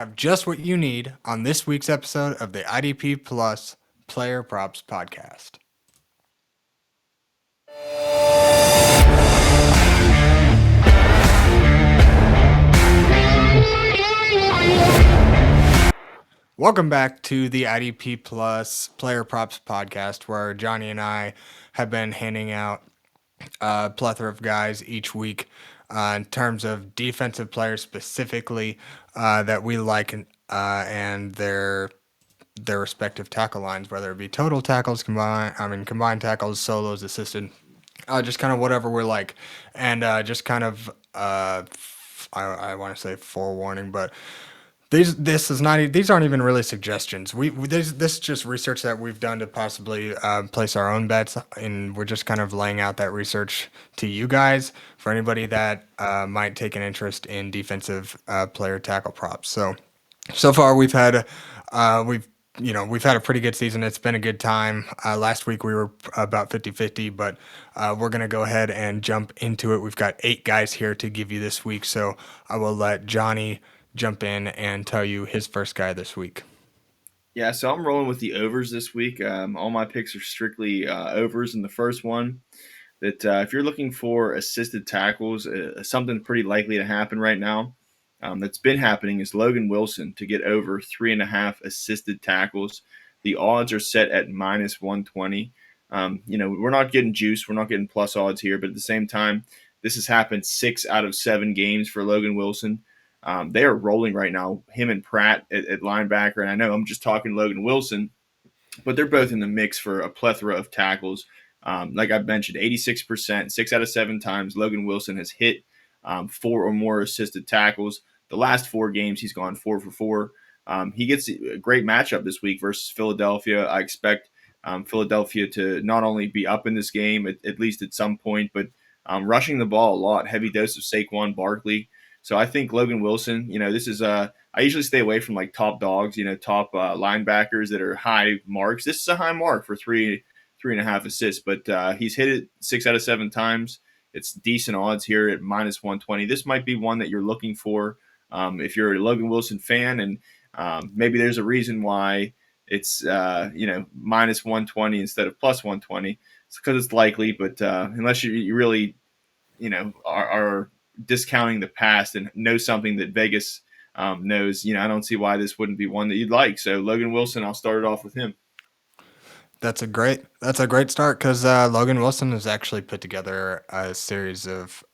Have just what you need on this week's episode of the IDP Plus Player Props Podcast. Welcome back to the IDP Plus Player Props Podcast, where Johnny and I have been handing out a plethora of guys each week in terms of defensive players specifically that we like and their respective tackle lines, whether it be total tackles, combined tackles, solos, assisted, just kind of whatever we're like, and just kind of I want to say forewarning, but these aren't even really suggestions. This is just research that we've done to possibly place our own bets, and we're just kind of laying out that research to you guys for anybody that might take an interest in defensive player tackle props. So far we've had a pretty good season. It's been a good time. Last week we were about 50-50, but we're going to go ahead and jump into it. We've got 8 guys here to give you this week, so I will let Johnny jump in and tell you his first guy this week. Yeah, so I'm rolling with the overs this week. All my picks are strictly overs in the first one. That if you're looking for assisted tackles, something pretty likely to happen right now that's been happening is Logan Wilson to get over 3.5 assisted tackles. The odds are set at minus 120. We're not getting juice. We're not getting plus odds here, but at the same time, this has happened 6 out of 7 games for Logan Wilson. They are rolling right now, him and Pratt at linebacker. And I know I'm just talking Logan Wilson, but they're both in the mix for a plethora of tackles. Like I mentioned, 86%, 6 out of 7 times Logan Wilson has hit 4 or more assisted tackles. The last 4 games, he's gone 4 for 4. He gets a great matchup this week versus Philadelphia. I expect Philadelphia to not only be up in this game, at least at some point, but rushing the ball a lot. Heavy dose of Saquon Barkley. So I think Logan Wilson, this is I usually stay away from like top dogs, top linebackers that are high marks. This is a high mark for 3.5 assists, but he's hit it 6 out of 7 times. It's decent odds here at minus 120. This might be one that you're looking for if you're a Logan Wilson fan, and maybe there's a reason why it's minus 120 instead of plus 120. It's because it's likely, but unless you really are discounting the past and know something that Vegas knows, I don't see why this wouldn't be one that you'd like. So Logan Wilson, I'll start it off with him. That's a great start because Logan Wilson has actually put together a series of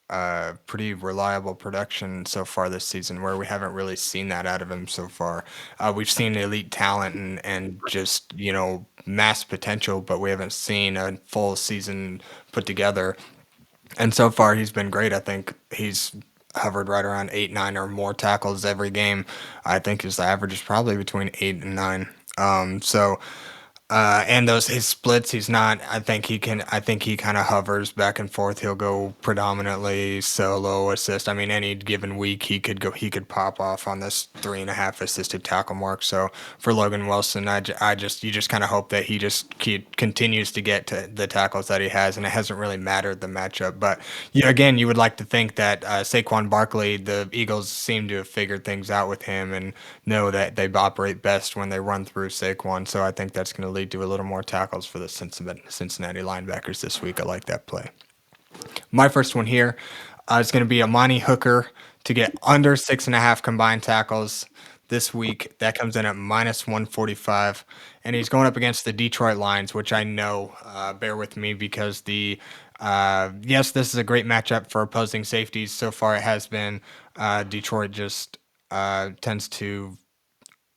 pretty reliable production so far this season, where we haven't really seen that out of him so far. We've seen elite talent and just mass potential, but we haven't seen a full season put together. And so far he's been great. I think he's hovered right around 8, 9 or more tackles every game. I think his average is probably between 8 and 9. And those his splits, he's not. I think he can. I think he kind of hovers back and forth. He'll go predominantly solo assist. I mean, any given week he could go. He could pop off on this 3.5 assisted tackle mark. So for Logan Wilson, you just kind of hope that he continues to get to the tackles that he has, and it hasn't really mattered the matchup. But again, you would like to think that Saquon Barkley, the Eagles seem to have figured things out with him and know that they operate best when they run through Saquon. So I think that's going to lead to a little more tackles for the Cincinnati linebackers this week. I like that play. My first one here is going to be Amani Hooker to get under 6.5 combined tackles this week. That comes in at minus 145, and he's going up against the Detroit Lions, which I know, bear with me, because yes, this is a great matchup for opposing safeties. So far it has been. Detroit just tends to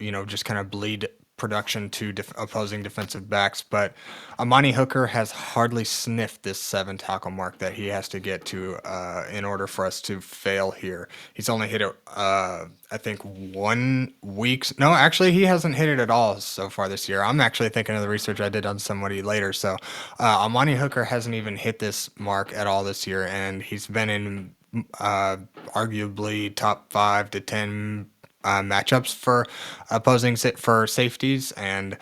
just kind of bleed production to opposing defensive backs. But Amani Hooker has hardly sniffed this 7 tackle mark that he has to get to in order for us to fail here. He's only hit it, I think, 1 week. No, actually, he hasn't hit it at all so far this year. I'm actually thinking of the research I did on somebody later. So Amani Hooker hasn't even hit this mark at all this year, and he's been in arguably top 5 to 10 matchups for opposing for safeties, and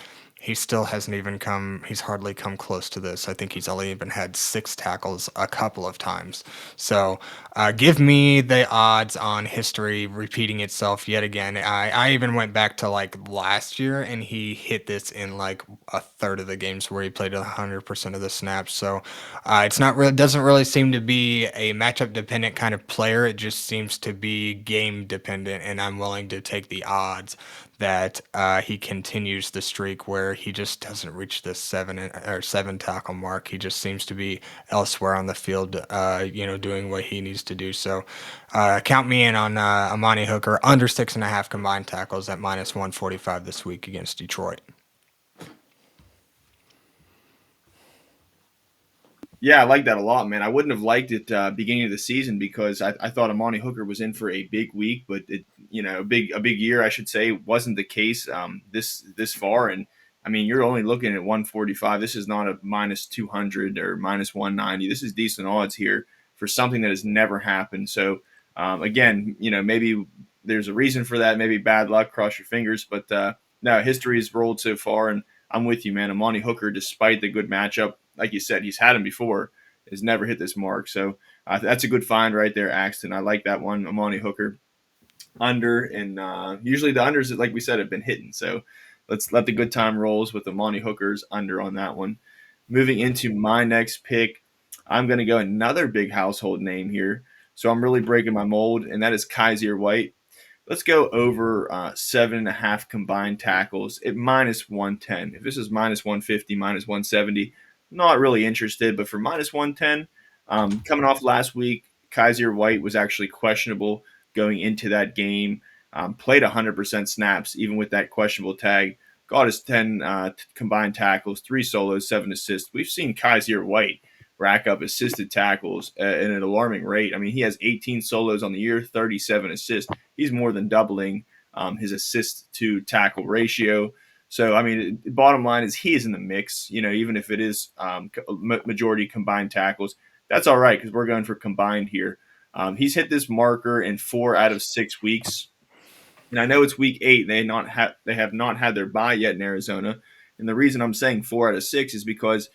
he still hasn't even come. He's hardly come close to this. I think he's only even had 6 tackles a couple of times. So give me the odds on history repeating itself yet again. I even went back to like last year, and he hit this in like a third of the games where he played 100% of the snaps. So it's not really doesn't really seem to be a matchup dependent kind of player. It just seems to be game dependent, and I'm willing to take the odds that he continues the streak where he just doesn't reach the 7 tackle mark. He just seems to be elsewhere on the field, doing what he needs to do. So, count me in on Amani Hooker under 6.5 combined tackles at -145 this week against Detroit. Yeah, I like that a lot, man. I wouldn't have liked it beginning of the season because I thought Amani Hooker was in for a big week, but a big year, I should say, wasn't the case this far. And I mean, you're only looking at 145. This is not a -200 or -190. This is decent odds here for something that has never happened. So again, maybe there's a reason for that. Maybe bad luck. Cross your fingers, but no, history has rolled so far, and I'm with you, man. Amani Hooker, despite the good matchup, like you said, he's had him before, has never hit this mark. So that's a good find right there, Axton. I like that one, Amani Hooker under, and usually the unders, like we said, have been hitting. So let's let the good time rolls with Amani Hooker's under on that one. Moving into my next pick, I'm going to go another big household name here. So I'm really breaking my mold, and that is Kyzir White. Let's go over 7.5 combined tackles at -110. If this is -150, -170, not really interested. But for -110, coming off last week, Kyzir White was actually questionable going into that game. Played 100% snaps, even with that questionable tag. Got his 10 combined tackles, 3 solos, 7 assists. We've seen Kyzir White rack up assisted tackles at an alarming rate. I mean, he has 18 solos on the year, 37 assists. He's more than doubling his assist to tackle ratio. So, I mean, bottom line is he is in the mix. Even if it is majority combined tackles, that's all right because we're going for combined here. He's hit this marker in 4 out of 6 weeks. And I know it's week 8. They have not had their bye yet in Arizona. And the reason I'm saying 4 out of 6 is because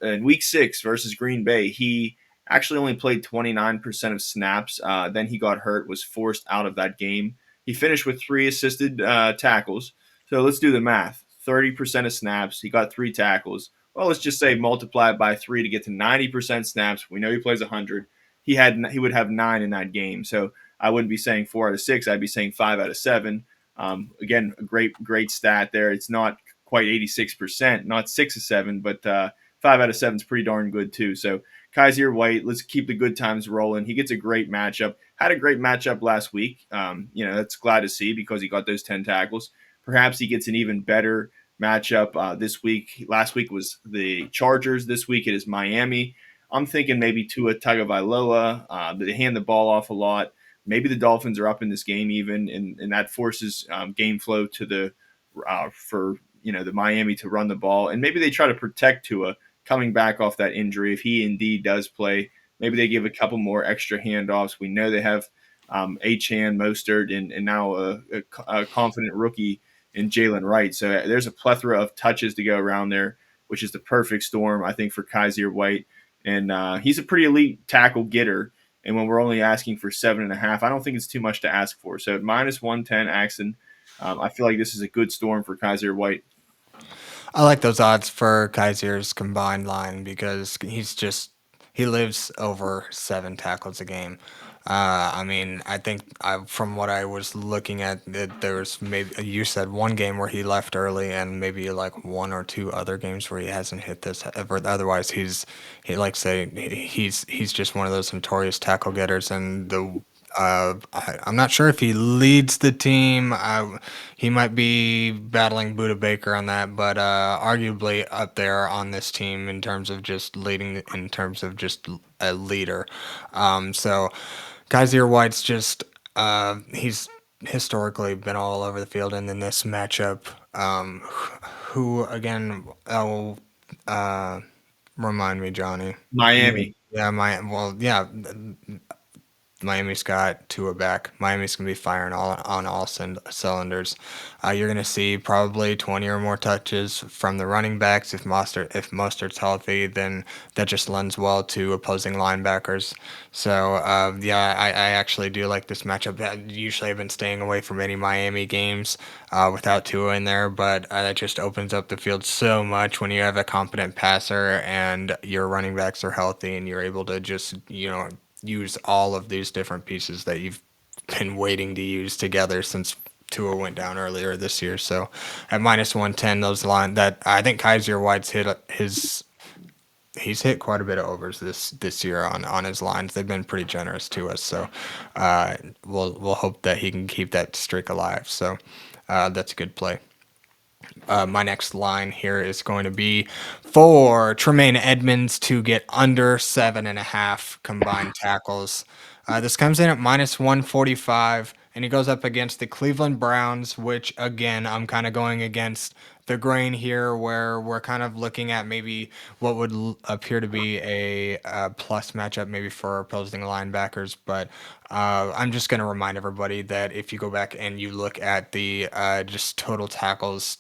in week 6 versus Green Bay, he actually only played 29% of snaps. Then he got hurt, was forced out of that game. He finished with 3 assisted tackles. So let's do the math. 30% of snaps. He got 3 tackles. Well, let's just say multiply it by 3 to get to 90% snaps. We know he plays 100. He would have 9 in that game. So I wouldn't be saying 4 out of 6. I'd be saying 5 out of 7. Again, a great stat there. It's not quite 86%, not 6 of 7, but 5 out of 7 is pretty darn good too. So Kyzir White, let's keep the good times rolling. He gets a great matchup. Had a great matchup last week. That's glad to see because he got those 10 tackles. Perhaps he gets an even better matchup this week. Last week was the Chargers. This week it is Miami. I'm thinking maybe Tua Tagovailoa. They hand the ball off a lot. Maybe the Dolphins are up in this game even, and that forces game flow to for the Miami to run the ball, and maybe they try to protect Tua coming back off that injury if he indeed does play. Maybe they give a couple more extra handoffs. We know they have Achane, Mostert, and now a confident rookie in Jalen Wright. So there's a plethora of touches to go around there, which is the perfect storm, I think, for Kyzir White. And he's a pretty elite tackle getter. And when we're only asking for 7.5, I don't think it's too much to ask for. So at -110, Axton, I feel like this is a good storm for Kyzir White. I like those odds for Kaiser's combined line because he lives over 7 tackles a game. I mean, I think from what I was looking at, that there's maybe you said one game where he left early, and maybe like 1 or 2 other games where he hasn't hit this ever. Otherwise, he like say he's just one of those notorious tackle getters, and I'm not sure if he leads the team. He might be battling Buda Baker on that, but arguably up there on this team in terms of just leading, in terms of just a leader. So Kyzir White's just he's historically been all over the field, and in this matchup, who again? Oh, remind me, Johnny. Miami. Yeah, my well, yeah. Miami's got Tua back. Miami's gonna be firing on all cylinders. You're gonna see probably 20 or more touches from the running backs. If Mostert's healthy, then that just lends well to opposing linebackers. So yeah, I actually do like this matchup. Usually I've been staying away from any Miami games without Tua in there, but that just opens up the field so much when you have a competent passer and your running backs are healthy and you're able to just use all of these different pieces that you've been waiting to use together since Tua went down earlier this year. So at -110, those line that I think Kyzir White's hit his he's hit quite a bit of overs this year on his lines. They've been pretty generous to us. So uh, we'll hope that he can keep that streak alive. So that's a good play. My next line here is going to be for Tremaine Edmunds to get under 7.5 combined tackles. This comes in at -145, and he goes up against the Cleveland Browns, which again, I'm kind of going against the grain here, where we're kind of looking at maybe what would appear to be a plus matchup, maybe for opposing linebackers. But I'm just going to remind everybody that if you go back and you look at the just total tackles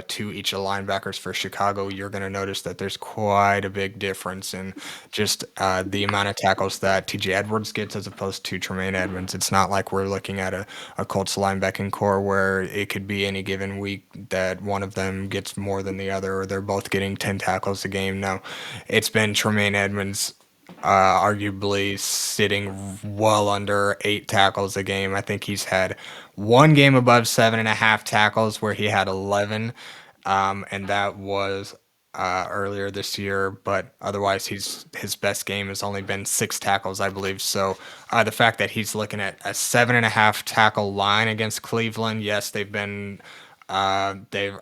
to each of the linebackers for Chicago, you're going to notice that there's quite a big difference in just the amount of tackles that TJ Edwards gets as opposed to Tremaine Edmunds. It's not like we're looking at a Colts linebacking core where it could be any given week that one of them gets more than the other or they're both getting 10 tackles a game. No, it's been Tremaine Edmunds arguably sitting well under 8 tackles a game. I think he's had one game above 7.5 tackles where he had 11, and that was earlier this year. But otherwise, his best game has only been 6 tackles, I believe. So the fact that he's looking at a 7.5 tackle line against Cleveland, yes, their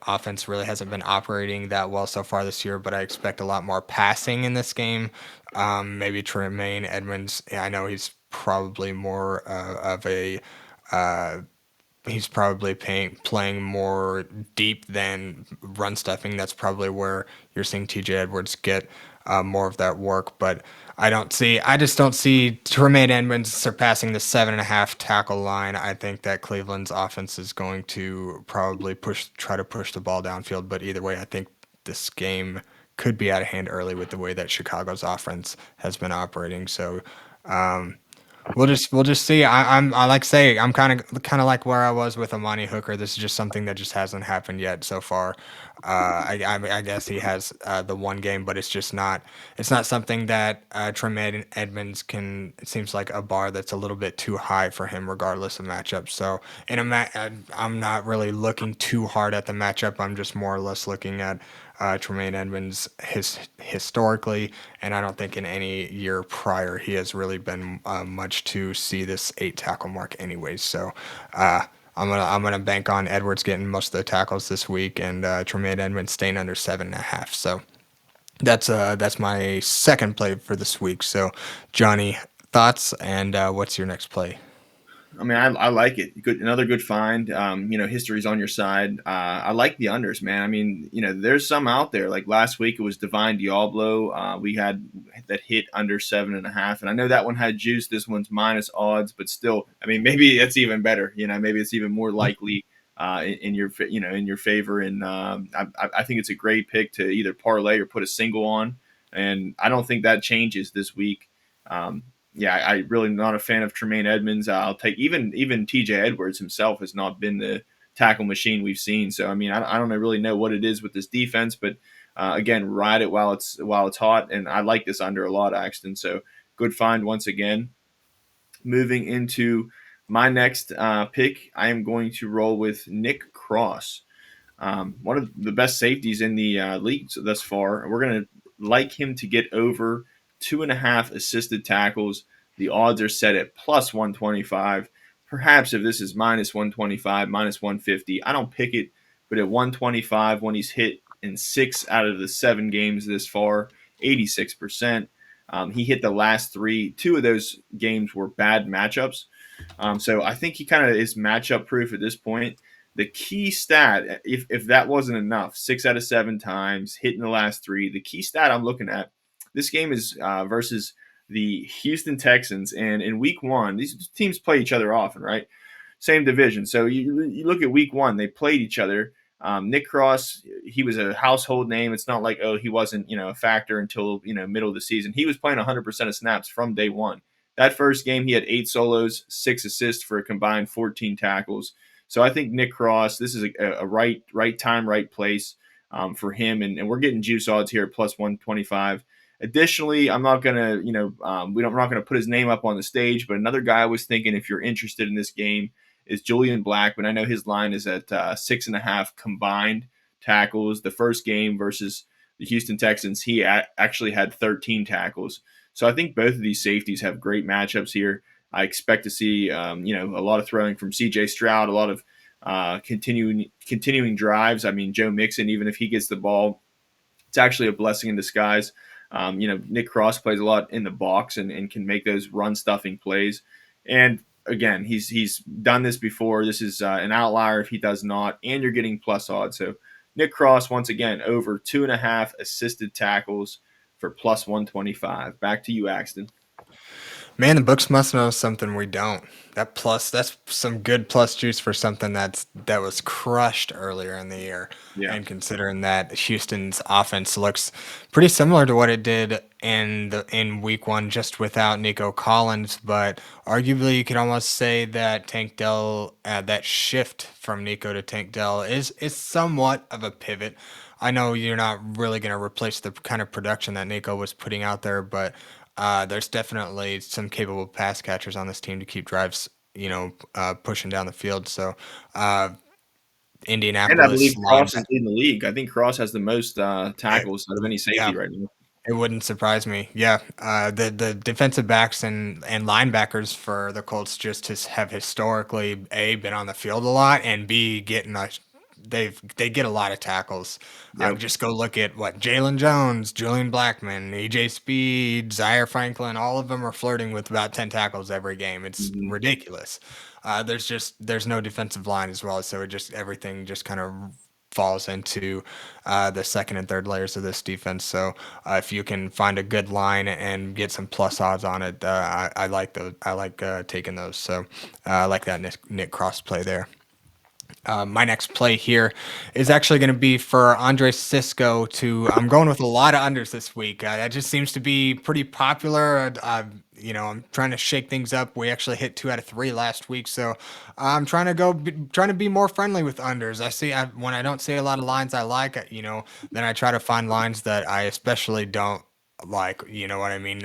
offense really hasn't been operating that well so far this year, but I expect a lot more passing in this game. Maybe Tremaine Edmonds. I know he's probably more of a he's probably playing more deep than run stuffing. That's probably where you're seeing TJ Edwards get more of that work. But I just don't see Tremaine Edmonds surpassing the 7.5 tackle line. I think that Cleveland's offense is going to probably try to push the ball downfield. But either way, I think this game could be out of hand early with the way that Chicago's offense has been operating. So we'll just see. I like say I'm kind of like where I was with Amani Hooker. This is just something that just hasn't happened yet so far. I guess he has the one game, but it's not something that Tremaine Edmonds can. It seems like a bar that's a little bit too high for him, regardless of matchup. So I'm not really looking too hard at the matchup. I'm just more or less looking at Tremaine Edmonds historically, and I don't think in any year prior he has really been much to see this 8 tackle mark, anyways. So I'm gonna bank on Edwards getting most of the tackles this week, and Tremaine Edmonds staying under 7.5. So that's my second play for this week. So Johnny, thoughts, and what's your next play? I mean, I like it. Good, another good find. History's on your side. I like the unders, man. I mean, there's some out there. Like last week, it was Divine Diablo. We had that hit under 7.5, and I know that one had juice. This one's minus odds, but still, I mean, maybe it's even better. Maybe it's even more likely in your favor. And I think it's a great pick to either parlay or put a single on. And I don't think that changes this week. Yeah, I really not a fan of Tremaine Edmonds. I'll take even TJ Edwards himself has not been the tackle machine we've seen. So I mean, I don't really know what it is with this defense, but again, ride it while it's hot, and I like this under a lot, Axton. So good find once again. Moving into my next pick, I am going to roll with Nick Cross, one of the best safeties in the league thus far. We're going to like him to get over 2.5 assisted tackles. The odds are set at plus 125. Perhaps if this is minus 125, minus 150, I don't pick it. But at 125, when he's hit in 6 out of the 7 games this far, 86%. He hit the last 3. 2 of those games were bad matchups. So I think he kind of is matchup proof at this point. The key stat, if that wasn't enough, 6 out of 7 times, hitting the last 3. The key stat I'm looking at, this game is versus the Houston Texans. And in week one, these teams play each other often, right? Same division. So you look at week one, they played each other. Nick Cross, he was a household name. It's not like, oh, he wasn't, a factor until, middle of the season. He was playing 100% of snaps from day one. That first game, he had 8 solos, 6 assists for a combined 14 tackles. So I think Nick Cross, this is a right time, right place for him. And we're getting juice odds here at plus 125. Additionally, I'm not gonna, we're not gonna put his name up on the stage, but another guy I was thinking, if you're interested in this game, is Julian Blackman. I know his line is at 6.5 combined tackles. The first game versus the Houston Texans, he actually had 13 tackles. So I think both of these safeties have great matchups here. I expect to see, a lot of throwing from C.J. Stroud, a lot of continuing drives. I mean, Joe Mixon, even if he gets the ball, it's actually a blessing in disguise. Nick Cross plays a lot in the box and can make those run stuffing plays. And again, he's done this before. This is an outlier if he does not, and you're getting plus odds. So Nick Cross, once again, over 2.5 assisted tackles for plus 125. Back to you, Axton. Man, the books must know something we don't. That's some good plus juice for something that was crushed earlier in the year. Yeah. And considering that Houston's offense looks pretty similar to what it did in week one, just without Nico Collins, but arguably you could almost say that Tank Dell, that shift from Nico to Tank Dell is somewhat of a pivot. I know you're not really going to replace the kind of production that Nico was putting out there, but there's definitely some capable pass catchers on this team to keep drives, pushing down the field. So, uh, And I believe Indianapolis Cross linebacker. is leading the league. I think Cross has the most tackles out of any Yeah, safety right now. it wouldn't surprise me. Yeah, the defensive backs and linebackers for the Colts just have historically been on the field a lot, and getting a they get a lot of tackles. Yep. Just go look at what Jalen Jones, Julian Blackman, AJ Speed, Zaire Franklin. All of them are flirting with about 10 tackles every game. It's Mm-hmm. ridiculous. There's no defensive line as well, so it just everything just kind of falls into the second and third layers of this defense. So if you can find a good line and get some plus odds on it, I like those. I like taking those. So I like that Nick Cross play there. My next play here is actually going to be for Andre Cisco. I'm going with a lot of unders this week. That just seems to be pretty popular. I'm trying to shake things up. We actually hit 2 out of 3 last week, so I'm trying to be more friendly with unders. When I don't see a lot of lines I like, then I try to find lines that I especially don't like, you know what I mean?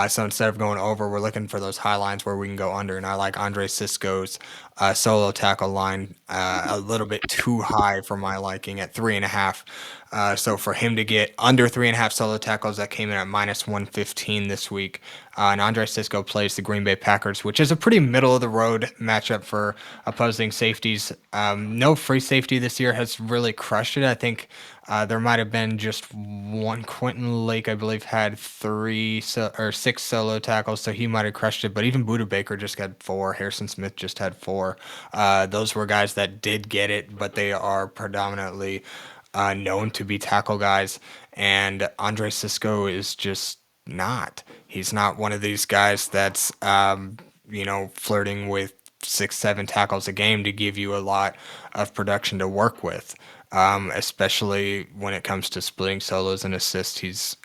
So instead of going over, we're looking for those high lines where we can go under. And I like Andre Cisco's solo tackle line a little bit too high for my liking at 3.5. So for him to get under 3.5 solo tackles, that came in at minus 115 this week. And Andre Cisco plays the Green Bay Packers, which is a pretty middle of the road matchup for opposing safeties. No free safety this year has really crushed it. I think there might have been just one. Quentin Lake, I believe, had 6 solo tackles, so he might have crushed it. But even Buda Baker just got 4. Harrison Smith just had 4. Those were guys that did get it, but they are predominantly known to be tackle guys. And Andre Cisco is just not. He's not one of these guys that's flirting with 6, 7 tackles a game to give you a lot of production to work with. Especially when it comes to splitting solos and assists, he's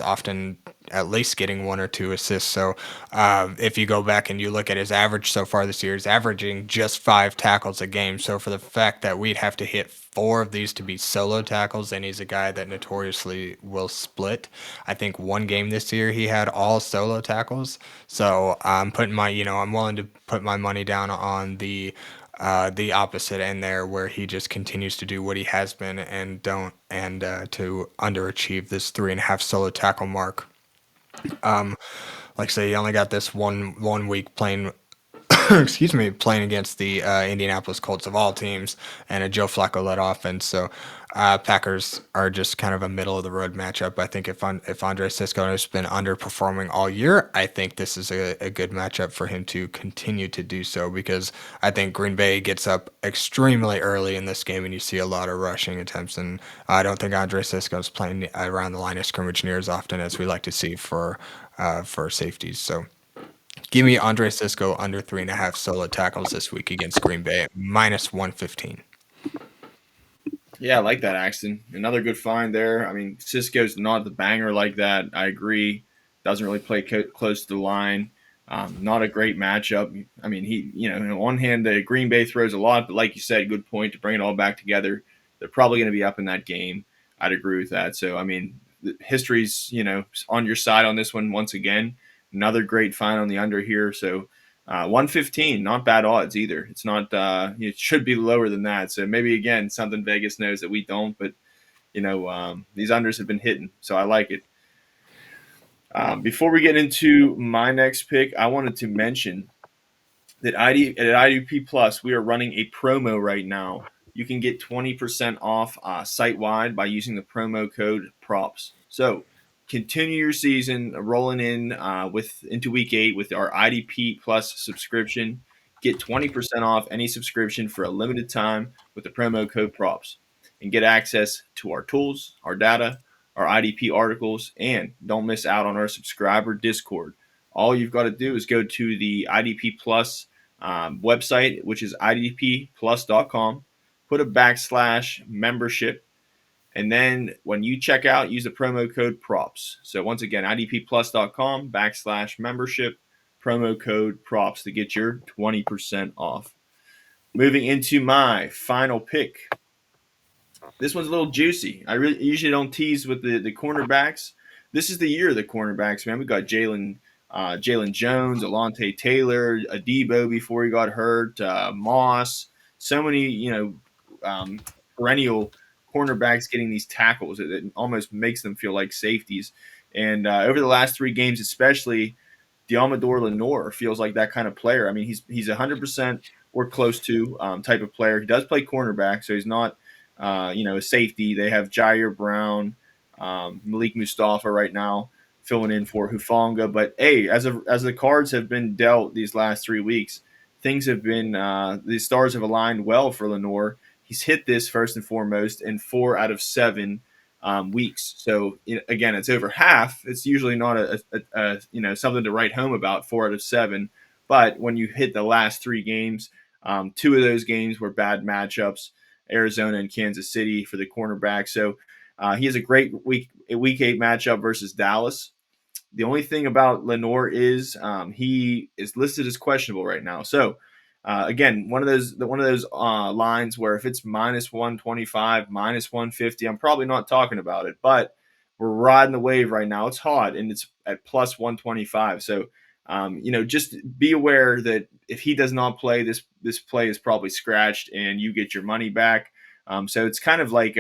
often at least getting 1 or 2 assists. So if you go back and you look at his average so far this year, he's averaging just 5 tackles a game. So for the fact that we'd have to hit 4 of these to be solo tackles, and he's a guy that notoriously will split. I think one game this year he had all solo tackles. So I'm willing to put my money down on the opposite end there, where he just continues to do what he has been and to underachieve this 3.5 solo tackle mark. Like I say, he only got this one week playing excuse me, playing against the Indianapolis Colts of all teams and a Joe Flacco led offense. So Packers are just kind of a middle of the road matchup. I think if Andre Cisco has been underperforming all year, I think this is a good matchup for him to continue to do so, because I think Green Bay gets up extremely early in this game and you see a lot of rushing attempts. And I don't think Andre Cisco is playing around the line of scrimmage near as often as we like to see for for safeties. So give me Andre Cisco under 3.5 solo tackles this week against Green Bay at -115. Yeah, I like that, Axton. Another good find there. I mean, Cisco's not the banger like that. I agree. Doesn't really play close to the line. Not a great matchup. I mean, on one hand, the Green Bay throws a lot, but like you said, good point to bring it all back together. They're probably going to be up in that game. I'd agree with that. So, I mean, history's, on your side on this one once again. Another great find on the under here. So, 115, not bad odds either. It's not. It should be lower than that. So maybe again something Vegas knows that we don't. But these unders have been hitting, so I like it. Before we get into my next pick, I wanted to mention that at IDP Plus, we are running a promo right now. You can get 20% off site wide by using the promo code props. So continue your season rolling in with into week 8 with our IDP Plus subscription. Get 20% off any subscription for a limited time with the promo code props and get access to our tools, our data, our IDP articles, and don't miss out on our subscriber Discord. All you've got to do is go to the IDP Plus website, which is idpplus.com, put a /membership, and then when you check out, use the promo code props. So once again, idpplus.com /membership, promo code props to get your 20% off. Moving into my final pick. This one's a little juicy. I really usually don't tease with the cornerbacks. This is the year of the cornerbacks, man. We got Jalen Jones, Alontae Taylor, Adebo before he got hurt, Moss. So many, perennial cornerbacks getting these tackles. It almost makes them feel like safeties. And over the last 3 games, especially, Deommodore Lenoir feels like that kind of player. I mean, he's 100% or close to type of player. He does play cornerback, so he's not a safety. They have Jair Brown, Malik Mustafa right now filling in for Hufanga. But hey, as the cards have been dealt these last 3 weeks, things have been the stars have aligned well for Lenoir. He's hit this first and foremost in 4 out of 7 weeks. So again, it's over half. It's usually not something to write home about. 4 out of 7, but when you hit the last 3 games, 2 of those games were bad matchups. Arizona and Kansas City for the cornerback. So he has a great week 8 matchup versus Dallas. The only thing about Lenoir is he is listed as questionable right now. So again, one of those lines where if it's -125, -150, I'm probably not talking about it. But we're riding the wave right now. It's hot and it's at +125. So just be aware that if he does not play, this play is probably scratched and you get your money back. So it's kind of like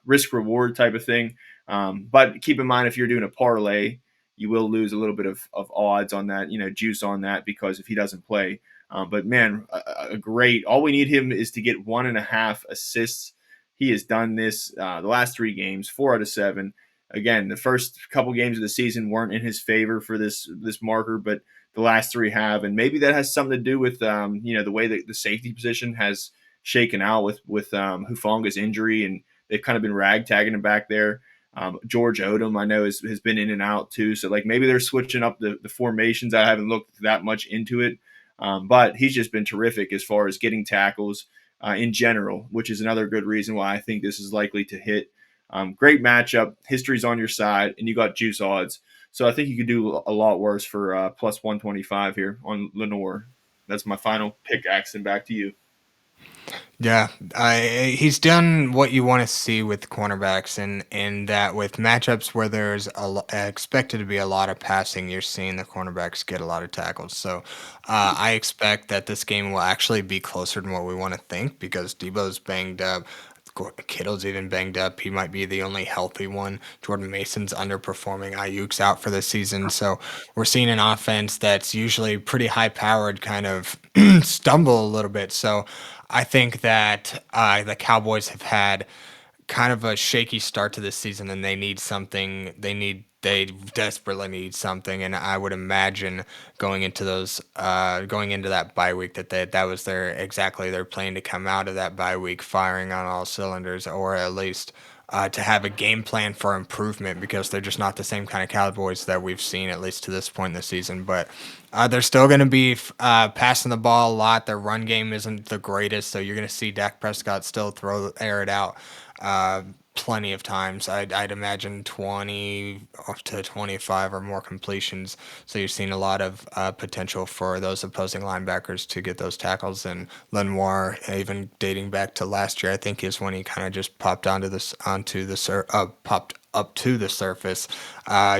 risk reward type of thing. But keep in mind, if you're doing a parlay, you will lose a little bit of odds on that, juice on that, because if he doesn't play. But man, a great. All we need him is to get 1.5 assists. He has done this the last 3 games, 4 out of 7. Again, the first couple games of the season weren't in his favor for this marker, but the last 3 have, and maybe that has something to do with the way that the safety position has shaken out with Hufanga's injury, and they've kind of been ragtagging him back there. George Odom, I know, has been in and out too. So like maybe they're switching up the formations. I haven't looked that much into it, but he's just been terrific as far as getting tackles in general, which is another good reason why I think this is likely to hit. Great matchup. History's on your side, and you got juice odds. So I think you could do a lot worse for +125 here on Lenoir. That's my final pick, Axton. Back to you. Yeah, he's done what you want to see with cornerbacks, and in that with matchups where there's expected to be a lot of passing, you're seeing the cornerbacks get a lot of tackles. So I expect that this game will actually be closer than what we want to think because Debo's banged up. Kittle's even banged up. He might be the only healthy one. Jordan Mason's underperforming. Ayuk's out for the season. So we're seeing an offense that's usually pretty high powered kind of stumble a little bit. So I think that the Cowboys have had kind of a shaky start to this season, and they need something. They desperately need something, and I would imagine going into that bye week that was their plan to come out of that bye week firing on all cylinders, or at least to have a game plan for improvement because they're just not the same kind of Cowboys that we've seen at least to this point in the season. But they're still going to be passing the ball a lot. Their run game isn't the greatest, so you're going to see Dak Prescott still air it out plenty of times. I'd imagine 20 up to 25 or more completions. So you're seeing a lot of potential for those opposing linebackers to get those tackles. And Lenoir, even dating back to last year, I think is when he kind of just popped popped up to the surface,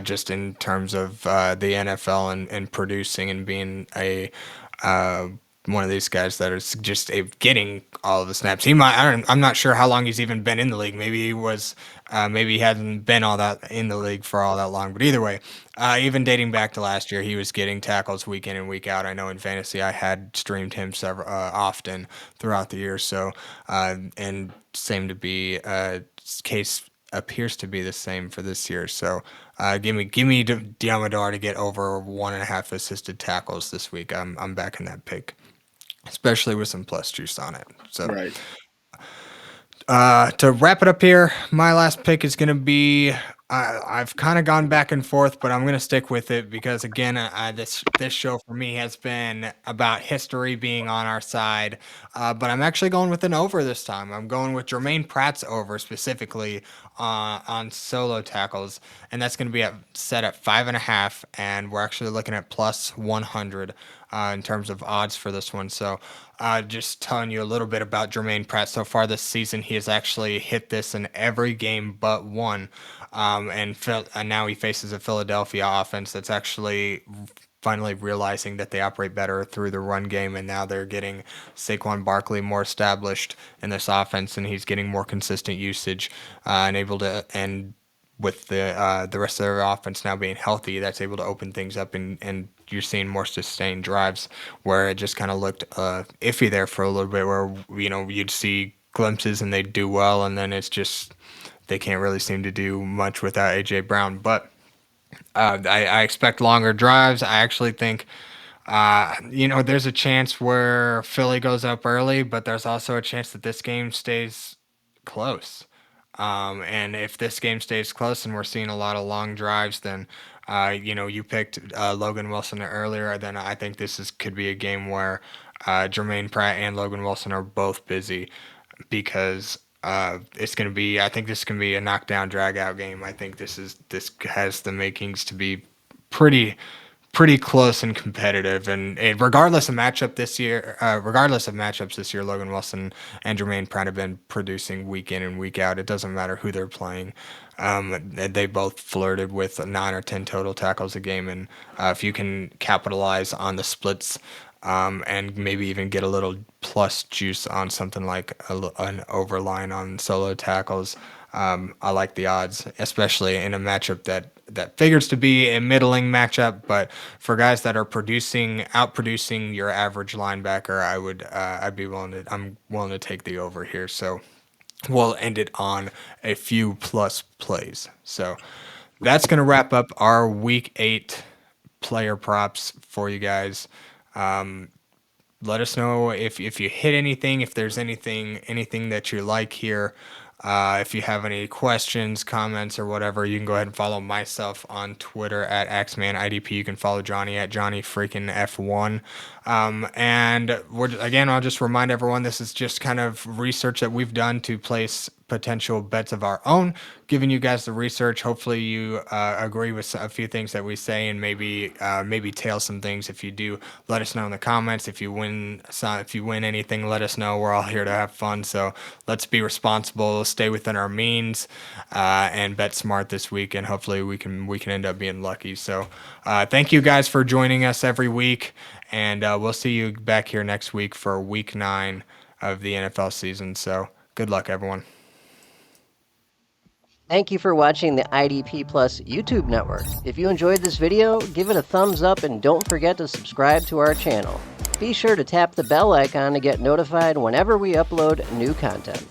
just in terms of the NFL and producing and being a one of these guys that is just getting all of the snaps. I'm not sure how long he's even been in the league. Maybe maybe he hasn't been all that in the league for all that long. But either way, even dating back to last year, he was getting tackles week in and week out. I know in fantasy I had streamed him several often throughout the year. So and same to be case appears to be the same for this year. So give me Deommodore to get over 1.5 assisted tackles this week. I'm back in that pick, especially with some plus juice on it. So Right. To wrap it up here, my last pick is going to be. I've kind of gone back and forth, but I'm going to stick with it because again, this show for me has been about history being on our side. But I'm actually going with an over this time. I'm going with Germaine Pratt's over specifically on solo tackles, and that's going to be set at 5.5, and we're actually looking at plus 100. In terms of odds for this one. So just telling you a little bit about Germaine Pratt. So far this season, he has actually hit this in every game but one. And now he faces a Philadelphia offense that's actually finally realizing that they operate better through the run game, and now they're getting Saquon Barkley more established in this offense, and he's getting more consistent usage and able to with the rest of their offense now being healthy, that's able to open things up, and you're seeing more sustained drives where it just kind of looked iffy there for a little bit, where you'd see glimpses and they'd do well, and then it's just they can't really seem to do much without AJ Brown. But I expect longer drives. I actually think there's a chance where Philly goes up early, but there's also a chance that this game stays close. And if this game stays close and we're seeing a lot of long drives, then you picked Logan Wilson earlier. Then I think could be a game where Germaine Pratt and Logan Wilson are both busy because it's going to be. I think this can be a knockdown, drag out game. I think this has the makings to be pretty close and competitive. And regardless of matchups this year, Logan Wilson and Germaine Pratt have been producing week in and week out. It doesn't matter who they're playing. They both flirted with 9 or 10 total tackles a game. And if you can capitalize on the splits and maybe even get a little plus juice on something like an overline on solo tackles, I like the odds, especially in a matchup that figures to be a middling matchup. But for guys that are outproducing your average linebacker, I'm willing to take the over here. So we'll end it on a few plus plays. So that's going to wrap up our week 8 player props for you guys. Let us know if you hit anything, if there's anything that you like here. If you have any questions, comments, or whatever, you can go ahead and follow myself on Twitter at AxemanIDP. You can follow Johnny at JohnnyFreakinF1. And I'll just remind everyone, this is just kind of research that we've done to place potential bets of our own, giving you guys the research. Hopefully you agree with a few things that we say, and maybe tail some things. If you do, let us know in the comments. If you win anything, let us know. We're all here to have fun, so let's be responsible, stay within our means, and bet smart this week, and hopefully we can end up being lucky. So thank you guys for joining us every week, and we'll see you back here next week for week 9 of the NFL season. So good luck, everyone. Thank you for watching the IDP Plus YouTube network. If you enjoyed this video, give it a thumbs up and don't forget to subscribe to our channel. Be sure to tap the bell icon to get notified whenever we upload new content.